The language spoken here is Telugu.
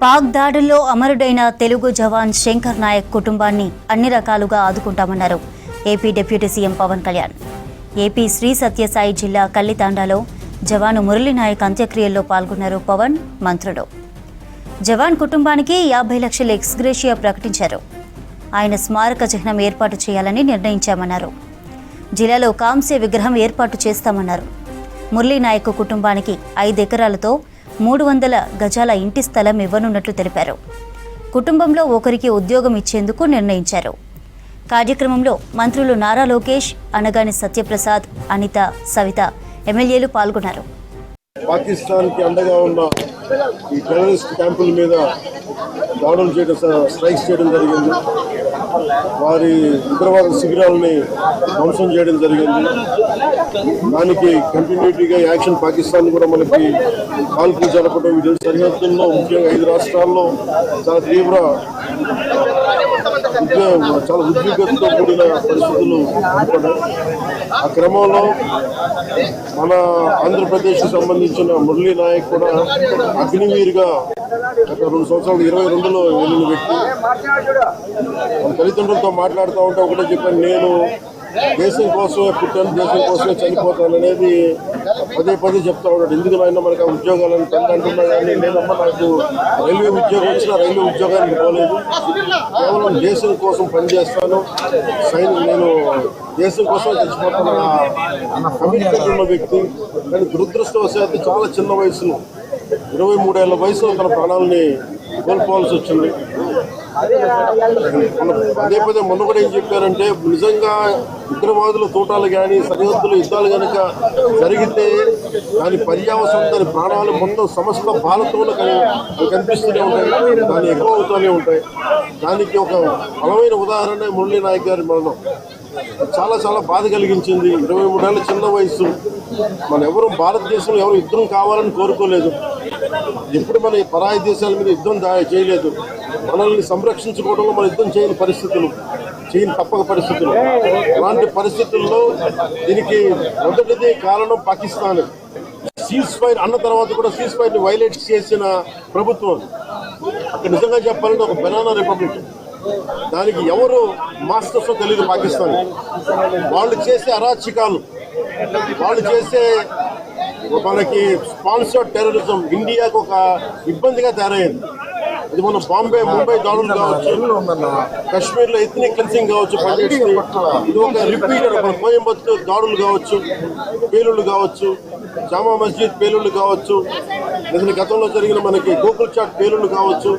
పాక్ దాడుల్లో అమరుడైన తెలుగు జవాన్ శంకర్ నాయక్ కుటుంబాన్ని అన్ని రకాలుగా ఆదుకుంటామన్నారు AP deputy CM Pawan Kalyan. AP Sri Satya Sai జిల్లా కల్లితాండాలో జవాను మురళీ నాయక్ అంత్యక్రియల్లో పాల్గొన్నారు పవన్, మంత్రులు. జవాన్ కుటుంబానికి 50 లక్షల ఎక్స్గ్రేషియా ప్రకటించారు. ఆయన స్మారక చిహ్నం ఏర్పాటు చేయాలని నిర్ణయించామన్నారు. జిల్లాలో కాంస్య విగ్రహం ఏర్పాటు చేస్తామన్నారు. మురళీ నాయక్ కుటుంబానికి 5 ఎకరాలతో 300 గజాల ఇంటి స్థలం ఇవ్వనున్నట్లు తెలిపారు. కుటుంబంలో ఒకరికి ఉద్యోగం ఇచ్చేందుకు నిర్ణయించారు. కార్యక్రమంలో మంత్రులు నారా లోకేష్, అనగాని సత్యప్రసాద్, అనిత, సవిత, ఎమ్మెల్యేలు పాల్గొన్నారు. పాకిస్తాన్కి అండగా ఉన్న ఈ టెర్రరిస్ట్ క్యాంపుల మీద దాడులు చేయడం, స్ట్రైక్స్ చేయడం జరిగింది. వారి ఉగ్రవాద శిబిరాలని ధ్వంసం చేయడం జరిగింది. దానికి కంటిన్యూటీగా యాక్షన్ పాకిస్తాన్ కూడా మనకి కాల్పులు జరపడం, వీటి సరిహద్దుల్లో ముఖ్యంగా 5 రాష్ట్రాల్లో చాలా తీవ్ర చాలా ఉద్విగ్నతతో కూడిన పరిస్థితులు ఏర్పడ్డాయి. ఆ క్రమంలో మన ఆంధ్రప్రదేశ్కి సంబంధించిన మురళీ నాయక్ కూడా అగ్నివీరుగా గత 2 సంవత్సరాలు 22లో వెళ్ళిన వ్యక్తి. మన తల్లిదండ్రులతో మాట్లాడుతూ ఉంటే ఒకటే చెప్పాను, నేను దేశం కోసమే పుట్టాను, దేశం కోసమే చనిపోతాను అనేది పదే చెప్తా ఉన్నాడు. ఎందుకు నాయన మనకు ఆ ఉద్యోగాలను తండ్రి అంటున్నా కానీ, లేదమ్మా నాకు రైల్వే ఉద్యోగం వచ్చినా రైల్వే ఉద్యోగానికి పోలేదు, కేవలం దేశం కోసం పనిచేస్తాను, నేను దేశం కోసం చచ్చిపోతాను అన్న కమిట్మెంట్ ఉన్న వ్యక్తి. కానీ దురదృష్టవశాత్తు చాలా చిన్న వయసులో 23 ఏళ్ల వయసులో తన ప్రాణాలని కోల్పోవాల్సి వచ్చింది. పదే మొన్న కూడా ఏం చెప్పారంటే, నిజంగా ఉగ్రవాదుల తోటాలు కానీ సరిహద్దుల యుద్ధాలు కనుక జరిగితే దాని పర్యావసనం, దాని ప్రాణాలు మొత్తం సమస్త బాలతోలు కనిపిస్తూనే ఉంటాయి, దాన్ని ఎక్కువ అవుతూనే ఉంటాయి. దానికి ఒక బలమైన ఉదాహరణ మురళీ నాయక్ గారి మరణం. చాలా బాధ కలిగించింది. 23 ఏళ్ళ చిన్న వయసు. మన ఎవరు భారతదేశంలో ఎవరు యుద్ధం కావాలని కోరుకోలేదు. ఎప్పుడు మన పరాయి దేశాల మీద యుద్ధం చేయలేదు. మనల్ని సంరక్షించుకోవడంలో మన యుద్ధం చేయని తప్పక పరిస్థితులు. అలాంటి పరిస్థితుల్లో దీనికి మొదటిది కారణం పాకిస్తాన్. సీజ్ ఫైర్ అన్న తర్వాత కూడా సీజ్ ఫైర్ని వైలేట్ చేసిన ప్రభుత్వం. అక్కడ నిజంగా చెప్పాలంటే ఒక బనానా రిపబ్లిక్. దానికి ఎవరు మాస్టర్స్ తెలియదు పాకిస్తాన్. వాళ్ళు చేసే అరాచకాలు, వాళ్ళు చేసే మనకి స్పాన్సర్డ్ టెర్రరిజం ఇండియాకు ఒక ఇబ్బందిగా తయారైంది. ఇది మన ముంబై దాడులు కావచ్చు, కశ్మీర్లో ఎథ్నిక్ క్లెన్సింగ్ కావచ్చు, ఇది ఒక రిపీటెడ్ మన కోయంబత్తూర్ దాడులు కావచ్చు, పేలుళ్ళు కావచ్చు, జామా మస్జిద్ పేలుళ్ళు కావచ్చు, గతంలో జరిగిన మనకి గోకుల్ చాట్ పేలుళ్ళు కావచ్చు.